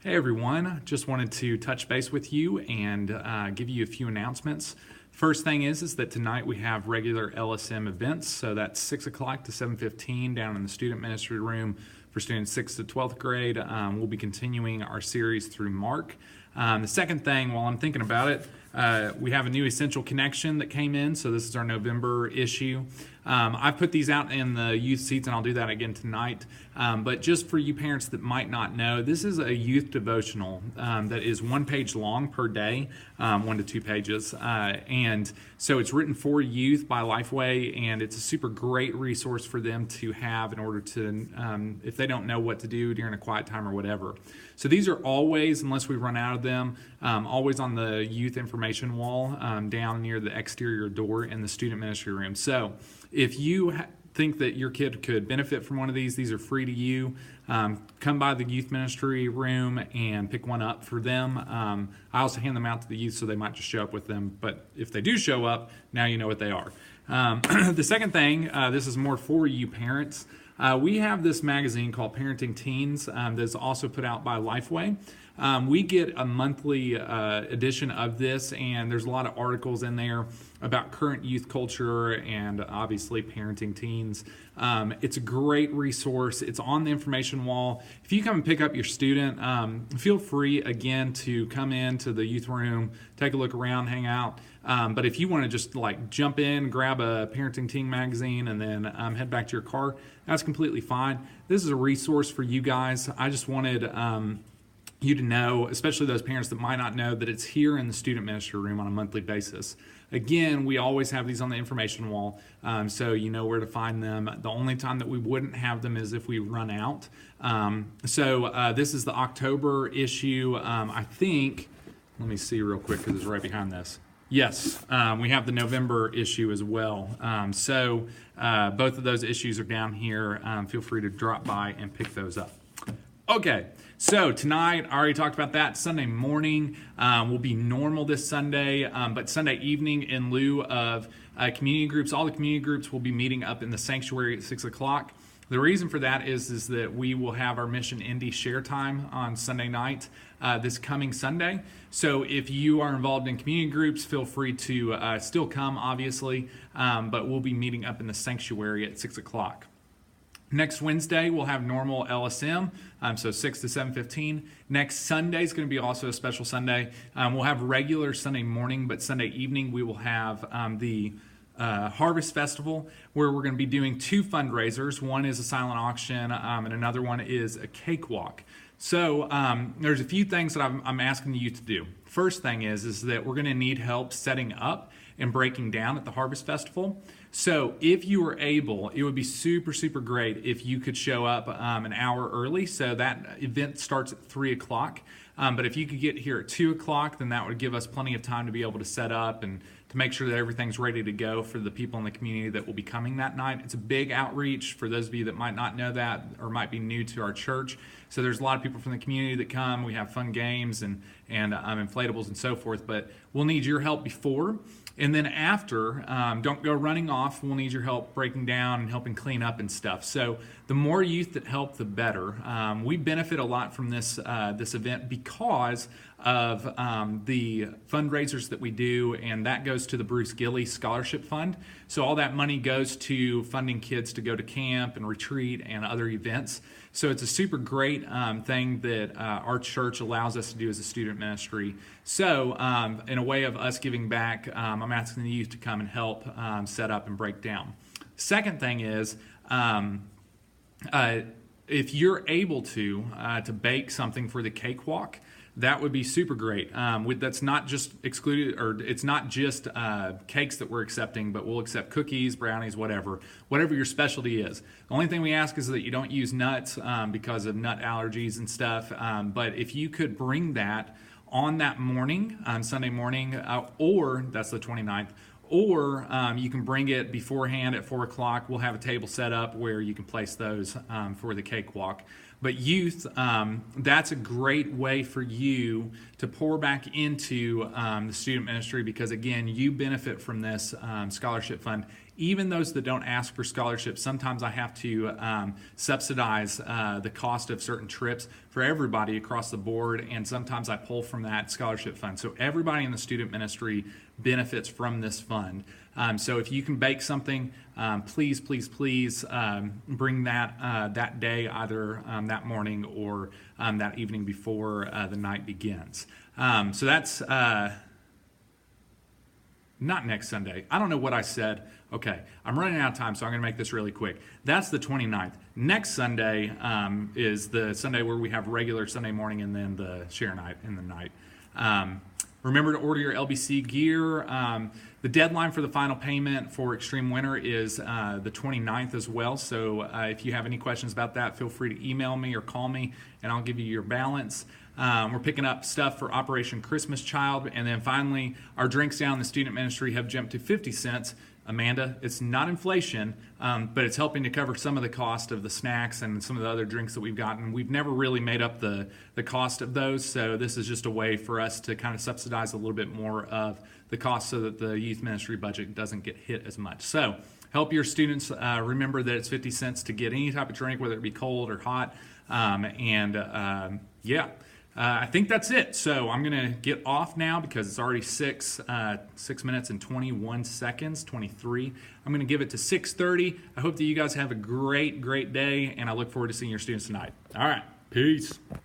Hey everyone, just wanted to touch base with you and give you a few announcements. First thing is that tonight we have regular LSM events, so that's 6 o'clock to 7:15 down in the student ministry room for students 6th to 12th grade. We'll be continuing our series through Mark. The second thing, while I'm thinking about it, we have a new Essential Connection that came in, so this is our November issue. I've put these out in the youth seats, and I'll do that again tonight. But just for you parents that might not know, this is a youth devotional that is 1 page long per day, 1 to 2 pages. And so it's written for youth by Lifeway, and it's a super great resource for them to have in order to, if they don't know what to do during a quiet time or whatever. So these are always, unless we run out of them, always on the youth information wall down near the exterior door in the student ministry room. So if you think that your kid could benefit from one of these are free to you. Come by the youth ministry room and pick one up for them. I also hand them out to the youth, so they might just show up with them. But if they do show up, now you know what they are. The second thing, this is more for you parents. We have this magazine called Parenting Teens that's also put out by Lifeway. We get a monthly edition of this, and there's a lot of articles in there about current youth culture and obviously parenting teens. It's a great resource. It's on the information wall. If you come and pick up your student, feel free again to come into the youth room, take a look around, hang out. But if you want to just like jump in, grab a parenting teen magazine, and then head back to your car, that's completely fine. This is a resource for you guys. I just wanted you to know, especially those parents that might not know, that it's here in the student ministry room on a monthly basis. Again, we always have these on the information wall, so you know where to find them. The only time that we wouldn't have them is if we run out. So this is the October issue. I think, let me see real quick because it's right behind this. Yes, we have the November issue as well. So both of those issues are down here. Feel free to drop by and pick those up. Okay, so tonight, I already talked about that. Sunday morning will be normal this Sunday, but Sunday evening, in lieu of community groups, all the community groups will be meeting up in the sanctuary at 6 o'clock. The reason for that is that we will have our Mission Indy share time on Sunday night this coming Sunday. So if you are involved in community groups, feel free to still come, obviously, but we'll be meeting up in the sanctuary at 6 o'clock. Next Wednesday, we'll have normal LSM, so 6 to 7:15. Next Sunday is going to be also a special Sunday. We'll have regular Sunday morning, but Sunday evening we will have the Harvest Festival, where we're going to be doing 2 fundraisers. One is a silent auction, and another one is a cakewalk. So there's a few things that I'm asking you to do. First thing is that we're going to need help setting up and breaking down at the Harvest Festival. So if you were able, it would be super, super great if you could show up an hour early. So that event starts at 3 o'clock. But if you could get here at 2 o'clock, then that would give us plenty of time to be able to set up and to make sure that everything's ready to go for the people in the community that will be coming that night. It's a big outreach for those of you that might not know that or might be new to our church. So there's a lot of people from the community that come. We have fun games and inflatables and so forth, but we'll need your help before. And then after, don't go running off. We'll need your help breaking down and helping clean up and stuff. So the more youth that help, the better. We benefit a lot from this event because of the fundraisers that we do, and that goes to the Bruce Gilley Scholarship Fund. So all that money goes to funding kids to go to camp and retreat and other events. So it's a super great thing that our church allows us to do as a student ministry. So in a way of us giving back, I'm asking the youth to come and help set up and break down. Second thing is, if you're able to bake something for the cakewalk, that would be super great. That's not just excluded, or it's not just cakes that we're accepting, but we'll accept cookies, brownies, whatever your specialty is. The only thing we ask is that you don't use nuts because of nut allergies and stuff. But if you could bring that on that morning, on Sunday morning, or that's the 29th, or you can bring it beforehand at 4 o'clock. We'll have a table set up where you can place those for the cakewalk. But youth, that's a great way for you to pour back into the student ministry because, again, you benefit from this scholarship fund. Even those that don't ask for scholarships, sometimes I have to subsidize the cost of certain trips for everybody across the board, and sometimes I pull from that scholarship fund. So everybody in the student ministry benefits from this fund. So if you can bake something, please bring that day, either that morning or that evening before the night begins. So that's not next Sunday. I don't know what I said. Okay, I'm running out of time, so I'm going to make this really quick. That's the 29th. Next Sunday is the Sunday where we have regular Sunday morning and then the share night in the night. Remember to order your LBC gear. The deadline for the final payment for Extreme Winter is the 29th as well. So if you have any questions about that, feel free to email me or call me, and I'll give you your balance. We're picking up stuff for Operation Christmas Child. And then finally, our drinks down in the student ministry have jumped to 50 cents. Amanda, it's not inflation, but it's helping to cover some of the cost of the snacks and some of the other drinks that we've gotten. We've never really made up the cost of those, so this is just a way for us to kind of subsidize a little bit more of the cost so that the youth ministry budget doesn't get hit as much. So help your students remember that it's 50 cents to get any type of drink, whether it be cold or hot. I think that's it. So I'm going to get off now because it's already 6 minutes and 21 seconds, 23. I'm going to give it to 6:30. I hope that you guys have a great day, and I look forward to seeing your students tonight. All right. Peace.